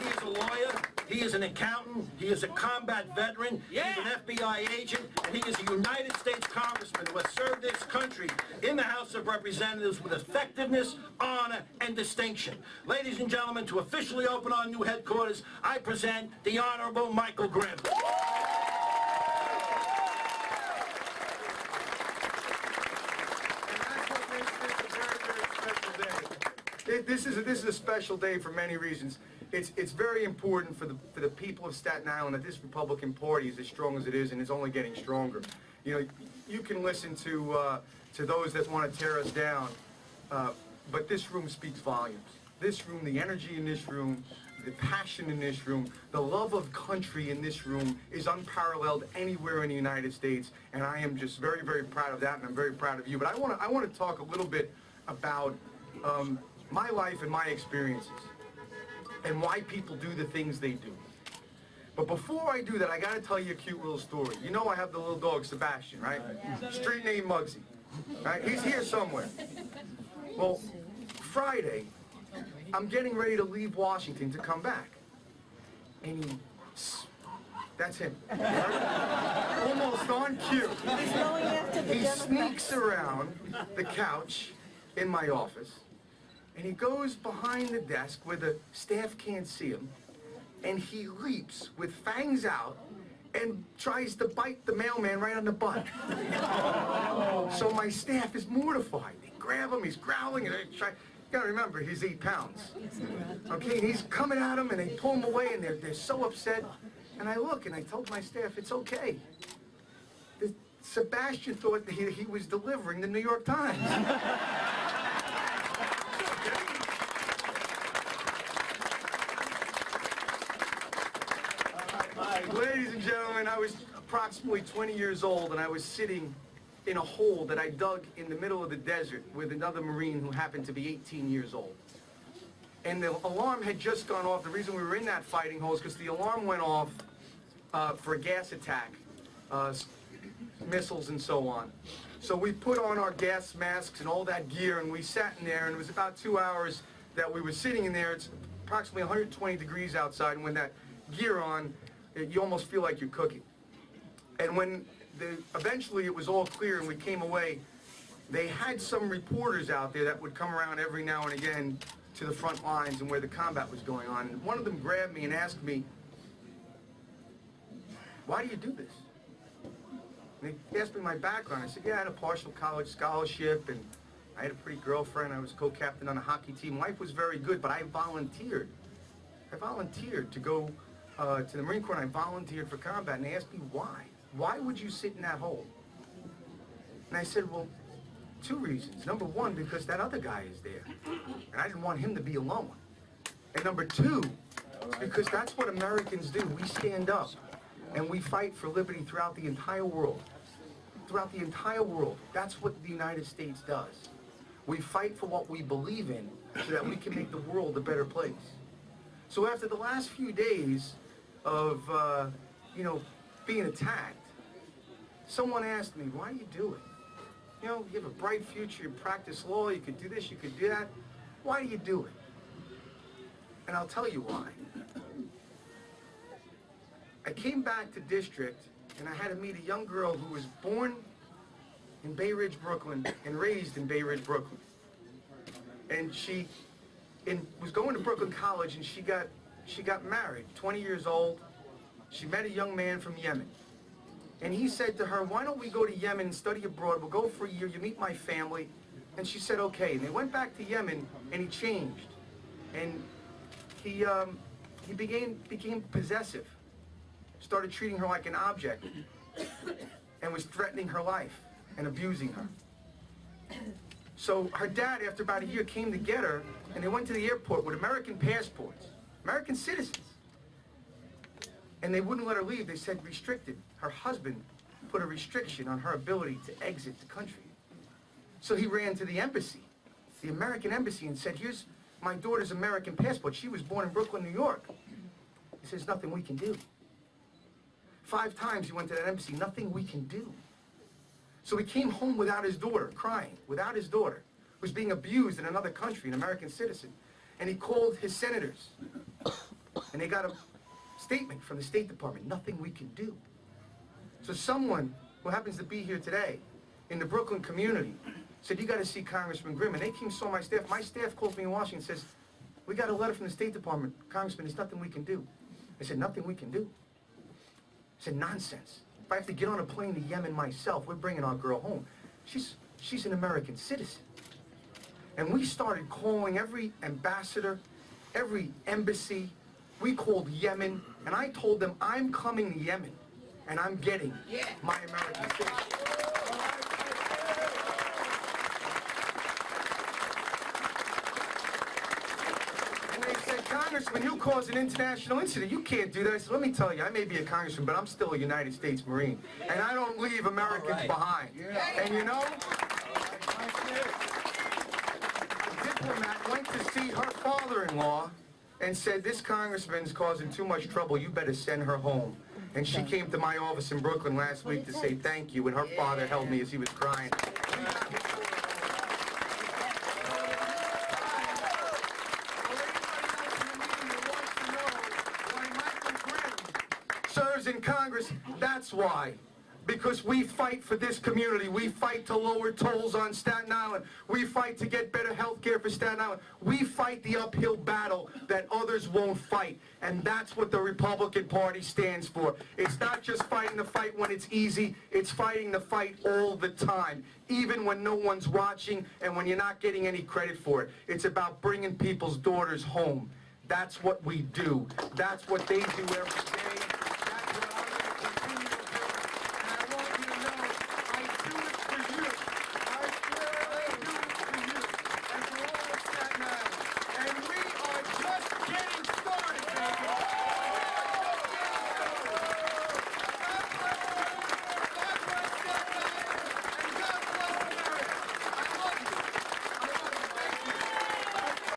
He is a lawyer, he is an accountant, he is a combat veteran, he's an FBI agent, and he is a United States Congressman who has served this country in the House of Representatives with effectiveness, honor, and distinction. Ladies and gentlemen, to officially open our new headquarters, I present the Honorable Michael Grimm. This is a special day for many reasons. It's very important for the people of Staten Island that this Republican Party is as strong as it is, and it's only getting stronger. You know, you can listen to those that want to tear us down, but this room speaks volumes. This room, the energy in this room, the passion in this room, the love of country in this room is unparalleled anywhere in the United States, and I am just very, very proud of that, and I'm very proud of you. But I want to talk a little bit about my life and my experiences and why people do the things they do. But before I do that, I got to tell you a cute little story. You know I have the little dog, Sebastian, right? Yeah. Street name Muggsy, right? He's here somewhere. Well, Friday, I'm getting ready to leave Washington to come back. And that's him. Almost on cue. He sneaks around the couch in my office, and he goes behind the desk where the staff can't see him, and he leaps with fangs out and tries to bite the mailman right on the butt. So my staff is mortified. They grab him, he's growling, and they try. You gotta remember, he's 8 pounds. Okay, and he's coming at him, and they pull him away, and they're so upset. And I look, and I told my staff, it's okay. Sebastian thought that he was delivering the New York Times. Ladies and gentlemen, I was approximately 20 years old, and I was sitting in a hole that I dug in the middle of the desert with another Marine who happened to be 18 years old. And the alarm had just gone off. The reason we were in that fighting hole is because the alarm went off for a gas attack, missiles and so on. So we put on our gas masks and all that gear, and we sat in there, and it was about 2 hours that we were sitting in there. It's approximately 120 degrees outside, and when that gear on, you almost feel like you're cooking. And when eventually it was all clear and we came away, they had some reporters out there that would come around every now and again to the front lines and where the combat was going on. And one of them grabbed me and asked me, why do you do this? And they asked me my background. I said, yeah, I had a partial college scholarship, and I had a pretty girlfriend. I was co-captain on a hockey team. Life was very good, but I volunteered. I volunteered to go to the Marine Corps, and I volunteered for combat. And they asked me why. Why would you sit in that hole? And I said, well, 2 reasons. Number 1, because that other guy is there, and I didn't want him to be alone. And number 2, because that's what Americans do. We stand up, and we fight for liberty throughout the entire world. Throughout the entire world. That's what the United States does. We fight for what we believe in so that we can make the world a better place. So after the last few days of, being attacked, someone asked me, why do you do it? You know, you have a bright future, you practice law, you could do this, you could do that. Why do you do it? And I'll tell you why. I came back to district, and I had to meet a young girl who was born in Bay Ridge, Brooklyn, and raised in Bay Ridge, Brooklyn. And she was going to Brooklyn College, and she got married, 20 years old. She met a young man from Yemen. And he said to her, why don't we go to Yemen and study abroad? We'll go for a year, you meet my family. And she said, okay. And they went back to Yemen, and he changed. And he became possessive. Started treating her like an object, and was threatening her life and abusing her. So her dad, after about a year, came to get her, and they went to the airport with American passports, American citizens. And they wouldn't let her leave. They said restricted. Her husband put a restriction on her ability to exit the country. So he ran to the embassy, the American embassy, and said, here's my daughter's American passport. She was born in Brooklyn, New York. He says, nothing we can do. 5 times he went to that embassy, nothing we can do. So he came home without his daughter, crying, without his daughter, who was being abused in another country, an American citizen. And he called his senators. and they got a statement from the State Department, nothing we can do. So someone who happens to be here today in the Brooklyn community said, you got to see Congressman Grimm. And they came and saw my staff. My staff calls me in Washington and says, we got a letter from the State Department. Congressman, there's nothing we can do. I said, nothing we can do? I said, nonsense. If I have to get on a plane to Yemen myself, we're bringing our girl home. She's an American citizen. And we started calling every ambassador, every embassy. We called Yemen, and I told them, I'm coming to Yemen, and I'm getting my American citizen. And they said, Congressman, you caused an international incident. You can't do that. I said, let me tell you, I may be a congressman, but I'm still a United States Marine, and I don't leave Americans behind. And you know, diplomat went to see her father-in-law and said, this congressman's causing too much trouble, you better send her home. And she came to my office in Brooklyn last week to say thank you, and her father held me as he was crying. Serves in Congress, that's why. Because we fight for this community. We fight to lower tolls on Staten Island. We fight to get better health care for Staten Island. We fight the uphill battle that others won't fight. And that's what the Republican Party stands for. It's not just fighting the fight when it's easy. It's fighting the fight all the time, even when no one's watching and when you're not getting any credit for it. It's about bringing people's daughters home. That's what we do. That's what they do every day.